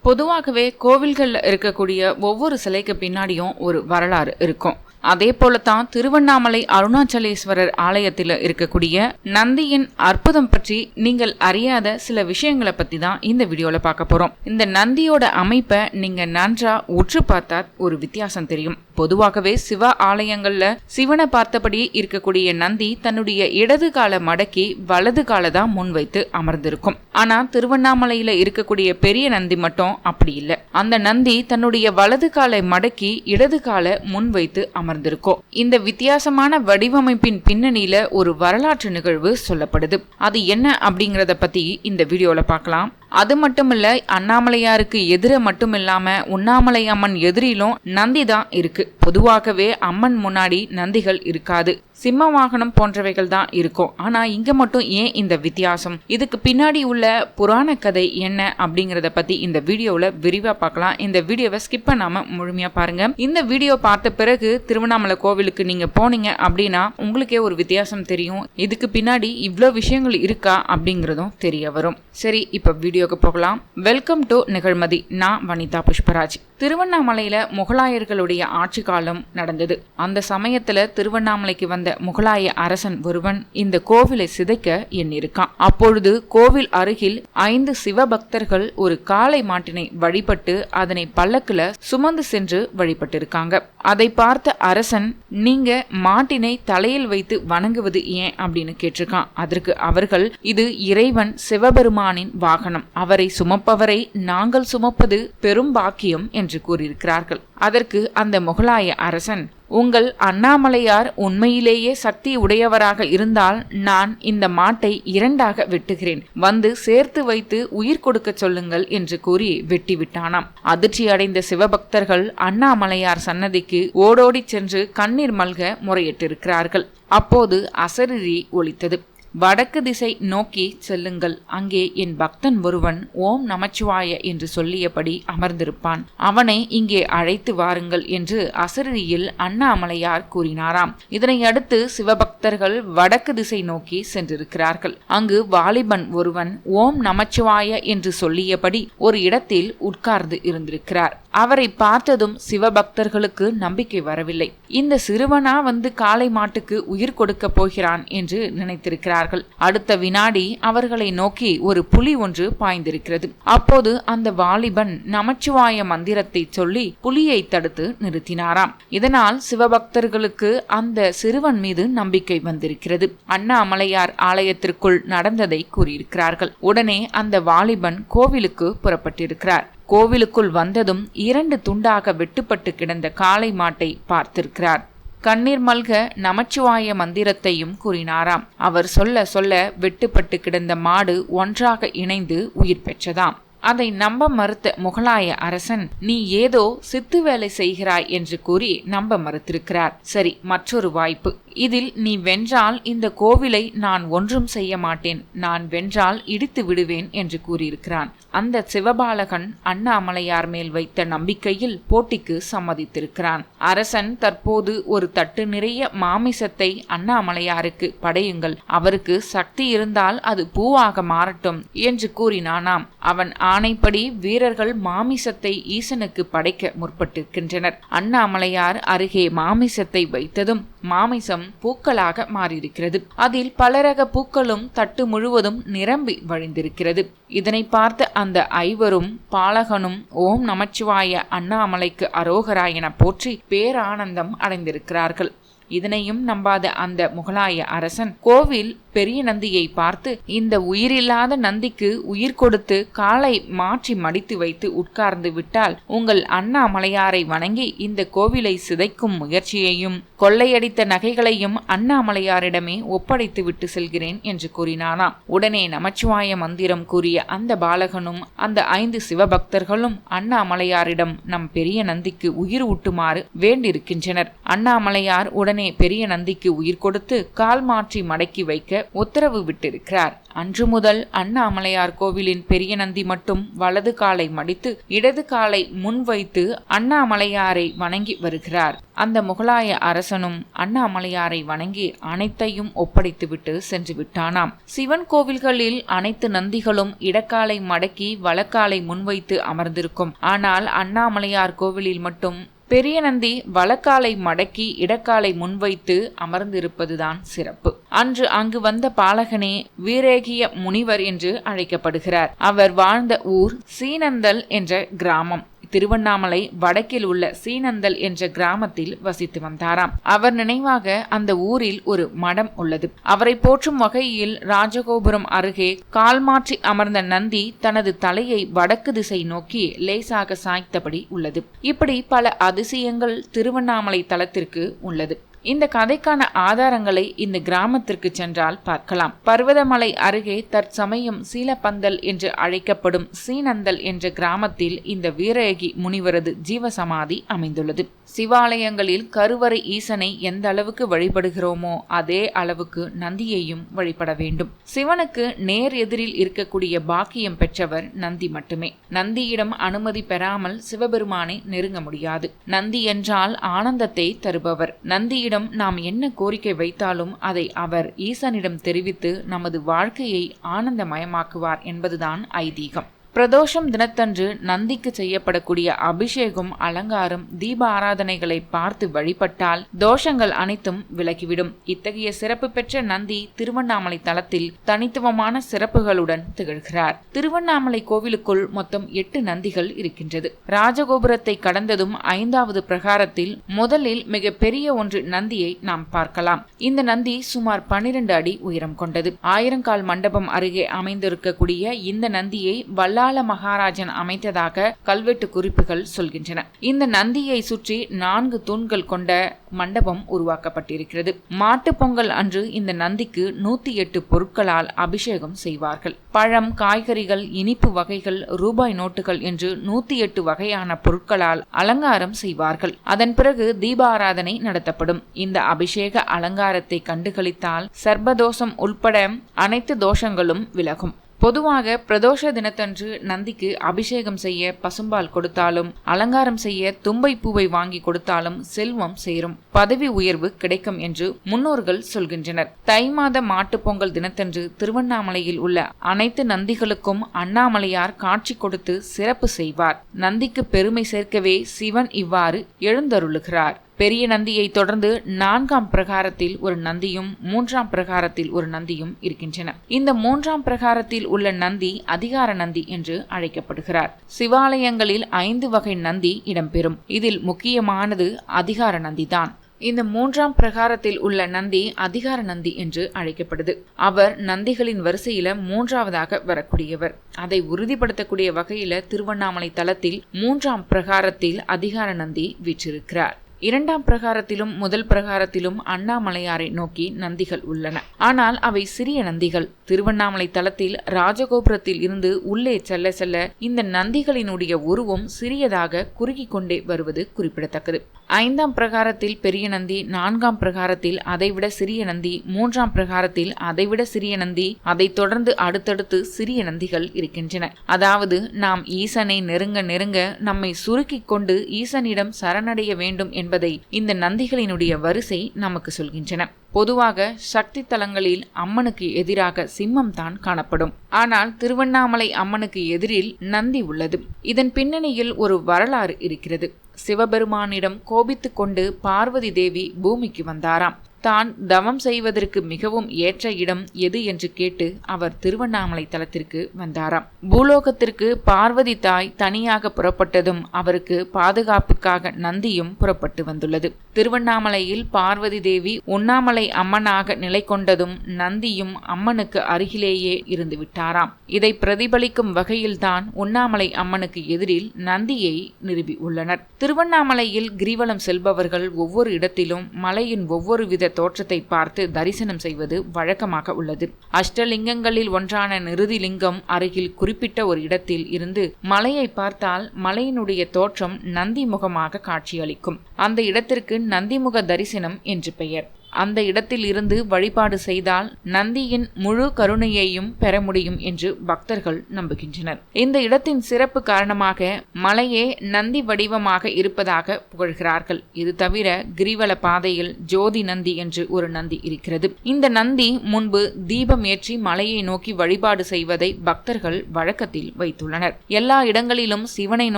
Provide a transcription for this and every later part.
பொதுவாகவே கோவில்கள்ல இருக்கக்கூடிய ஒவ்வொரு சிலைக்கு பின்னாடியும் ஒரு வரலாறு இருக்கும். அதே போலத்தான் திருவண்ணாமலை அருணாச்சலேஸ்வரர் ஆலயத்தில் இருக்கக்கூடிய நந்தியின் அற்புதம் பற்றி நீங்கள் அறியாத சில விஷயங்களை பத்தி தான் இந்த வீடியோல பார்க்க போறோம். இந்த நந்தியோட அமைப்பை நீங்க நன்றா உற்று பார்த்தா ஒரு வித்தியாசம் தெரியும். பொதுவாகவே சிவ ஆலயங்கள்ல சிவனை பார்த்தபடி இருக்கக்கூடிய நந்தி தன்னுடைய இடது கால மடக்கி வலது கால தான் முன்வைத்து அமர்ந்திருக்கும். ஆனா திருவண்ணாமலையில இருக்கக்கூடிய பெரிய நந்தி மட்டும் அப்படி இல்லை. அந்த நந்தி தன்னுடைய வலது காலை மடக்கி இடது கால முன்வைத்து அமர்ந்திருக்கும். இந்த வித்தியாசமான வடிவமைப்பின் பின்னணியில ஒரு வரலாற்று நிகழ்வு சொல்லப்படுது. அது என்ன அப்படிங்கறத பத்தி இந்த வீடியோல பார்க்கலாம். அது மட்டுமில்ல, அண்ணாமலையாருக்கு எதிர மட்டும் இல்லாம உண்ணாமலை அம்மன் எதிரிலும் நந்தி தான் இருக்கு. பொதுவாகவே அம்மன் முன்னாடி நந்திகள் இருக்காது, சிம்ம வாகனம் போன்றவைகள் தான் இருக்கும். ஆனா இங்க மட்டும் ஏன் இந்த வித்தியாசம்? இதுக்கு பின்னாடி உள்ள புராண கதை என்ன அப்படிங்கறத பத்தி இந்த வீடியோல விரிவா பார்க்கலாம். இந்த வீடியோவை ஸ்கிப் பண்ணாம முழுமையா பாருங்க. இந்த வீடியோ பார்த்த பிறகு திருவண்ணாமலை கோவிலுக்கு நீங்க போனீங்க அப்படின்னா உங்களுக்கே ஒரு வித்தியாசம் தெரியும். இதுக்கு பின்னாடி இவ்வளவு விஷயங்கள் இருக்கா அப்படிங்கறதும் தெரிய வரும். சரி, இப்ப வீடியோக்கு போகலாம். Welcome to Nigazhmathi. நான் வனிதா புஷ்பராஜ். திருவண்ணாமலையில முகலாயர்களுடைய ஆட்சி காலம் நடந்தது. அந்த சமயத்துல திருவண்ணாமலைக்கு வந்த முகலாய அரசன் ஒருவன் இந்த கோவிலை சிதைக்க எண்ணிருக்கான். அப்பொழுது கோவில் அருகில் 5 சிவபக்தர்கள் ஒரு காளை மாட்டினை வழிபட்டு அதனை பல்லக்குல சுமந்து சென்று வழிபட்டிருக்காங்க. அதை பார்த்த அரசன், நீங்க மாட்டினை தலையில் வைத்து வணங்குவது ஏன் அப்படின்னு கேட்டிருக்கான். அதற்கு அவர்கள், இது இறைவன் சிவபெருமானின் வாகனம், அவரை சுமப்பவரை நாங்கள் சுமப்பது பெரும் பாக்கியம் என்று கூறியிருக்கிறார்கள். அதற்கு அந்த முகலாய அரசன், உங்கள் அண்ணாமலையார் உண்மையிலேயே சக்தி உடையவராக இருந்தால் நான் இந்த மாட்டை 2ஆக வெட்டுகிறேன், வந்து சேர்த்து வைத்து உயிர் கொடுக்க சொல்லுங்கள் என்று கூறி வெட்டி விட்டானாம். அதிர்ச்சி அடைந்த சிவபக்தர்கள் அண்ணாமலையார் சன்னதிக்கு ஓடோடி சென்று கண்ணீர் மல்க முறையிட்டிருக்கிறார்கள். அப்போது அசரீரி ஒலித்தது. வடக்கு திசை நோக்கி செல்லுங்கள், அங்கே என் பக்தன் ஒருவன் ஓம் நமச்சிவாய என்று சொல்லியபடி அமர்ந்திருப்பான், அவனை இங்கே அழைத்து வாருங்கள் என்று அசரீரியில் அண்ணாமலையார் கூறினாராம். இதனை அடுத்து சிவபக்தர்கள் வடக்கு திசை நோக்கி சென்றிருக்கிறார்கள். அங்கு வாலிபன் ஒருவன் ஓம் நமச்சிவாய என்று சொல்லியபடி ஒரு இடத்தில் உட்கார்ந்து இருந்திருக்கிறார். அவரை பார்த்ததும் சிவபக்தர்களுக்கு நம்பிக்கை வரவில்லை. இந்த சிறுவனா வந்து காளை மாட்டுக்கு உயிர் கொடுக்க போகிறான் என்று நினைத்திருக்கிறார்கள். அடுத்த வினாடி அவர்களை நோக்கி ஒரு புலி ஒன்று பாய்ந்திருக்கிறது. அப்போது அந்த வாலிபன் நமச்சிவாய மந்திரத்தை சொல்லி புலியை தடுத்து நிறுத்தினாராம். இதனால் சிவபக்தர்களுக்கு அந்த சிறுவன் மீது நம்பிக்கை வந்திருக்கிறது. அண்ணாமலையார் ஆலயத்திற்குள் நடந்ததை கூறியிருக்கிறார்கள். உடனே அந்த வாலிபன் கோவிலுக்கு புறப்பட்டிருக்கிறார். கோவிலுக்குள் வந்ததும் 2 துண்டாக வெட்டுப்பட்டு கிடந்த காளை மாட்டை பார்த்திருக்கிறார். கண்ணீர் மல்க நமச்சிவாய மந்திரத்தையும் கூறினாராம். அவர் சொல்ல சொல்ல வெட்டுப்பட்டு கிடந்த மாடு ஒன்றாக இணைந்து உயிர் பெற்றதாம். அதை நம்ப மறுத்த முகலாய அரசன், நீ ஏதோ சித்து வேலை செய்கிறாய் என்று கூறி நம்ப மறுத்திருக்கிறார். சரி, மற்றொரு வாய்ப்பு. இதில் நீ வென்றால் இந்த கோவிலை நான் ஒன்றும் செய்ய மாட்டேன், நான் வென்றால் இடித்து விடுவேன் என்று கூறியிருக்கிறான். அந்த சிவபாலகன் அண்ணாமலையார் மேல் வைத்த நம்பிக்கையில் போட்டிக்கு சம்மதித்திருக்கிறான். அரசன் தற்போது ஒரு தட்டு நிறைய மாமிசத்தை அண்ணாமலையாருக்கு படையுங்கள், அவருக்கு சக்தி இருந்தால் அது பூவாக மாறட்டும் என்று கூறினானாம். அவன் ஆணைப்படி வீரர்கள் மாமிசத்தை ஈசனுக்கு படைக்க முற்பட்டிருக்கின்றனர். அண்ணாமலையார் அருகே மாமிசத்தை வைத்ததும் மாமிசம் பூக்களாக மாறியிருக்கிறது. அதில் பலரக பூக்களும் தட்டு முழுவதும் நிரம்பி வழிந்திருக்கிறது. இதனை பார்த்த அந்த 5வரும் பாலகனும் ஓம் நமச்சிவாய அண்ணாமலைக்கு அரோகரா என போற்றி பேரானந்தம் அடைந்திருக்கிறார்கள். இதனையும் நம்பாத அந்த முகலாய அரசன் கோவில் பெரிய நந்தியை பார்த்து, இந்த உயிரில்லாத நந்திக்கு உயிர் கொடுத்து காலை மாற்றி மடித்து வைத்து உட்கார்ந்து விட்டால் உங்கள் அண்ணாமலையாரை வணங்கி இந்த கோவிலை சிதைக்கும் முயற்சியையும் கொள்ளையடித்த நகைகளையும் அண்ணாமலையாரிடமே ஒப்படைத்து விட்டு செல்கிறேன் என்று கூறினானாம். உடனே நமச்சிவாய மந்திரம் கூறிய அந்த பாலகனும் அந்த 5 சிவபக்தர்களும் அண்ணாமலையாரிடம் நம் பெரிய நந்திக்கு உயிர் ஊட்டுமாறு வேண்டியிருக்கின்றனர். அண்ணாமலையார் உடனே உடனே பெரிய நந்திக்கு உயிர் கொடுத்து கால் மாற்றி மடக்கி வைக்க உத்தரவு விட்டிருக்கிறார். அன்று முதல் அண்ணாமலையார் கோவிலின் பெரிய நந்தி மட்டும் வலது காலை மடித்து இடது காலை முன்வைத்து அண்ணாமலையாரை வணங்கி வருகிறார். அந்த முகலாய அரசனும் அண்ணாமலையாரை வணங்கி அனைத்தையும் ஒப்படைத்துவிட்டு சென்று விட்டானாம். சிவன் கோவில்களில் அனைத்து நந்திகளும் இடக்காலை மடக்கி வலக்காலை முன்வைத்து அமர்ந்திருக்கும். ஆனால் அண்ணாமலையார் கோவிலில் மட்டும் பெரிய நந்தி வலக்காலை மடக்கி இடக்காலை முன்வைத்து அமர்ந்திருப்பதுதான் சிறப்பு. அன்று அங்கு வந்த பாலகனே வீரேகிய முனிவர் என்று அழைக்கப்படுகிறார். அவர் வாழ்ந்த ஊர் சீனந்தல் என்ற கிராமம். திருவண்ணாமலை வடக்கில் உள்ள சீனந்தல் என்ற கிராமத்தில் வசித்து வந்தாராம். அவர் நினைவாக அந்த ஊரில் ஒரு மடம் உள்ளது. அவரை போற்றும் வகையில் ராஜகோபுரம் அருகே கால் மாற்றி அமர்ந்த நந்தி தனது தலையை வடக்கு திசை நோக்கி லேசாக சாய்த்தபடி உள்ளது. இப்படி பல அதிசயங்கள் திருவண்ணாமலை தலத்திற்கு உள்ளது. இந்த கதைக்கான ஆதாரங்களை இந்த கிராமத்திற்கு சென்றால் பார்க்கலாம். பர்வதமலை அருகே தற்சமயம் சீலப்பந்தல் என்று அழைக்கப்படும் சீனந்தல் என்ற கிராமத்தில் இந்த வீரேகி முனிவரது ஜீவசமாதி அமைந்துள்ளது. சிவாலயங்களில் கருவறை ஈசனை எந்த அளவுக்கு வழிபடுகிறோமோ அதே அளவுக்கு நந்தியையும் வழிபட வேண்டும். சிவனுக்கு நேர் எதிரில் இருக்கக்கூடிய பாக்கியம் பெற்றவர் நந்தி மட்டுமே. நந்தியிடம் அனுமதி பெறாமல் சிவபெருமானை நெருங்க முடியாது. நந்தி என்றால் ஆனந்தத்தை தருபவர். நந்தியிடம் நாம் என்ன கோரிக்கை வைத்தாலும் அதை அவர் ஈசனிடம் தெரிவித்து நமது வாழ்க்கையை ஆனந்தமயமாக்குவார் என்பதுதான் ஐதீகம். பிரதோஷம் தினத்தன்று நந்திக்கு செய்யப்படக்கூடிய அபிஷேகம், அலங்காரம், தீப ஆராதனைகளை பார்த்து வழிபட்டால் தோஷங்கள் அனைத்தும் விலகிவிடும். இத்தகைய சிறப்பு பெற்ற நந்தி திருவண்ணாமலை தலத்தில் தனித்துவமான சிறப்புகளுடன் திகழ்கிறார். திருவண்ணாமலை கோவிலுக்குள் மொத்தம் 8 நந்திகள் இருக்கின்றது. ராஜகோபுரத்தை கடந்ததும் 5வது பிரகாரத்தில் முதலில் மிக பெரிய ஒன்று நந்தியை நாம் பார்க்கலாம். இந்த நந்தி சுமார் 12 அடி உயரம் கொண்டது. 1000 கால் மண்டபம் அருகே அமைந்திருக்கக்கூடிய இந்த நந்தியை வல்லாள மகாராஜன் அமைத்ததாக கல்வெட்டு குறிப்புகள் சொல்கின்றன. இந்த நந்தியை சுற்றி 4 தூண்கள் கொண்ட மண்டபம் உருவாக்கப்பட்டிருக்கிறது. மாட்டு பொங்கல் அன்று இந்த நந்திக்கு 108 பொருட்களால் அபிஷேகம் செய்வார்கள். பழம், காய்கறிகள், இனிப்பு வகைகள், ரூபாய் நோட்டுகள் என்று 108 வகையான பொருட்களால் அலங்காரம் செய்வார்கள். அதன் பிறகு தீபாராதனை நடத்தப்படும். இந்த அபிஷேக அலங்காரத்தை கண்டுகளித்தால் சர்பதோஷம் உள்பட அனைத்து தோஷங்களும் விலகும். பொதுவாக பிரதோஷ தினத்தன்று நந்திக்கு அபிஷேகம் செய்ய பசும்பால் கொடுத்தாலும், அலங்காரம் செய்ய தும்பை பூவை வாங்கி கொடுத்தாலும் செல்வம் சேரும், பதவி உயர்வு கிடைக்கும் என்று முன்னோர்கள் சொல்கின்றனர். தை மாத மாட்டுப் பொங்கல் தினத்தன்று திருவண்ணாமலையில் உள்ள அனைத்து நந்திகளுக்கும் அண்ணாமலையார் காட்சி கொடுத்து சிறப்பு செய்வார். நந்திக்கு பெருமை சேர்க்கவே சிவன் இவ்வாறு எழுந்தருளுகிறார். பெரிய நந்தியை தொடர்ந்து 4ஆம் பிரகாரத்தில் ஒரு நந்தியும் 3ஆம் பிரகாரத்தில் ஒரு நந்தியும் இருக்கின்றன. இந்த 3ஆம் பிரகாரத்தில் உள்ள நந்தி அதிகார நந்தி என்று அழைக்கப்படுகிறார். சிவாலயங்களில் 5 வகை நந்தி இடம்பெறும். இதில் முக்கியமானது அதிகார நந்திதான். இந்த 3ஆம் பிரகாரத்தில் உள்ள நந்தி அதிகார நந்தி என்று அழைக்கப்படுது. அவர் நந்திகளின் வரிசையில 3ஆவதாக வரக்கூடியவர். அதை உறுதிப்படுத்தக்கூடிய வகையில திருவண்ணாமலை தலத்தில் 3ஆம் பிரகாரத்தில் அதிகார நந்தி வீற்றிருக்கிறார். 2ஆம் பிரகாரத்திலும் முதல் பிரகாரத்திலும் அண்ணாமலையாரை நோக்கி நந்திகள் உள்ளன. ஆனால் அவை சிறிய நந்திகள். திருவண்ணாமலை தலத்தில் ராஜகோபுரத்தில் இருந்து உள்ளே செல்ல செல்ல இந்த நந்திகளினுடைய உருவம் சிறியதாக குறுகி கொண்டே வருவது குறிப்பிடத்தக்கது. 5ஆம் பிரகாரத்தில் பெரிய நந்தி, 4ஆம் பிரகாரத்தில் அதைவிட சிறிய நந்தி, 3ஆம் பிரகாரத்தில் அதைவிட சிறிய நந்தி, அதைத் தொடர்ந்து அடுத்தடுத்து சிறிய நந்திகள் இருக்கின்றன. அதாவது நாம் ஈசனை நெருங்க நெருங்க நம்மை சுருக்கி கொண்டு ஈசனிடம் சரணடைய வேண்டும் என்பதை இந்த நந்திகளினுடைய வரிசை நமக்கு சொல்கின்றன. பொதுவாக சக்தி தலங்களில் அம்மனுக்கு எதிராக சிம்மம் தான் காணப்படும். ஆனால் திருவண்ணாமலை அம்மனுக்கு எதிரில் நந்தி உள்ளது. இதன் பின்னணியில் ஒரு வரலாறு இருக்கிறது. சிவபெருமானிடம் கோபித்துக் கொண்டு பார்வதி தேவி பூமிக்கு வந்தாராம். தான் தவம் செய்வதற்கு மிகவும் ஏற்ற இடம் எது என்று கேட்டு அவர் திருவண்ணாமலை தலத்திற்கு வந்தாராம். பூலோகத்திற்கு பார்வதி தாய் தனியாக புறப்பட்டதும் அவருக்கு பாதுகாப்புக்காக நந்தியும் புறப்பட்டு வந்துள்ளது. திருவண்ணாமலையில் பார்வதி தேவி உண்ணாமலை அம்மனாக நிலை கொண்டதும் நந்தியும் அம்மனுக்கு அருகிலேயே இருந்து விட்டாராம். இதை பிரதிபலிக்கும் வகையில்தான் உண்ணாமலை அம்மனுக்கு எதிரில் நந்தியை நிறுவி உள்ளனர். திருவண்ணாமலையில் கிரிவலம் செல்பவர்கள் ஒவ்வொரு இடத்திலும் மலையின் ஒவ்வொரு வித தோற்றத்தை பார்த்து தரிசனம் செய்வது வழக்கமாக உள்ளது. அஷ்டலிங்கங்களில் ஒன்றான நிருதிலிங்கம் அருகில் குறிப்பிட்ட ஒரு இடத்தில் இருந்து மலையை பார்த்தால் மலையினுடைய தோற்றம் நந்தி முகமாக காட்சியளிக்கும். அந்த இடத்திற்கு நந்திமுக தரிசனம் என்று பெயர். அந்த இடத்தில் இருந்து வழிபாடு செய்தால் நந்தியின் முழு கருணையையும் பெற முடியும் என்று பக்தர்கள் நம்புகின்றனர். இந்த இடத்தின் சிறப்பு காரணமாக மலையே நந்தி வடிவமாக இருப்பதாக புகழ்கிறார்கள். இது தவிர கிரிவல பாதையில் ஜோதி நந்தி என்று ஒரு நந்தி இருக்கிறது. இந்த நந்தி முன்பு தீபம் ஏற்றி மலையை நோக்கி வழிபாடு செய்வதை பக்தர்கள் வழக்கத்தில் வைத்துள்ளனர். எல்லா இடங்களிலும் சிவனை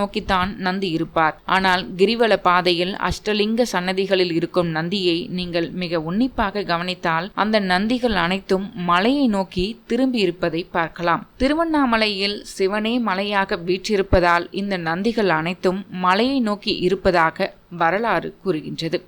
நோக்கித்தான் நந்தி இருப்பார். ஆனால் கிரிவல பாதையில் அஷ்டலிங்க சன்னதிகளில் இருக்கும் நந்தியை நீங்கள் மிக உன்னிப்பாக கவனித்தால் அந்த நந்திகள் அனைத்தும் மலையை நோக்கி திரும்பி இருப்பதை பார்க்கலாம். திருவண்ணாமலையில் சிவனே மலையாக வீற்றிருப்பதால் இந்த நந்திகள் அனைத்தும் மலையை நோக்கி இருப்பதாக வரலாறு கூறுகின்றது.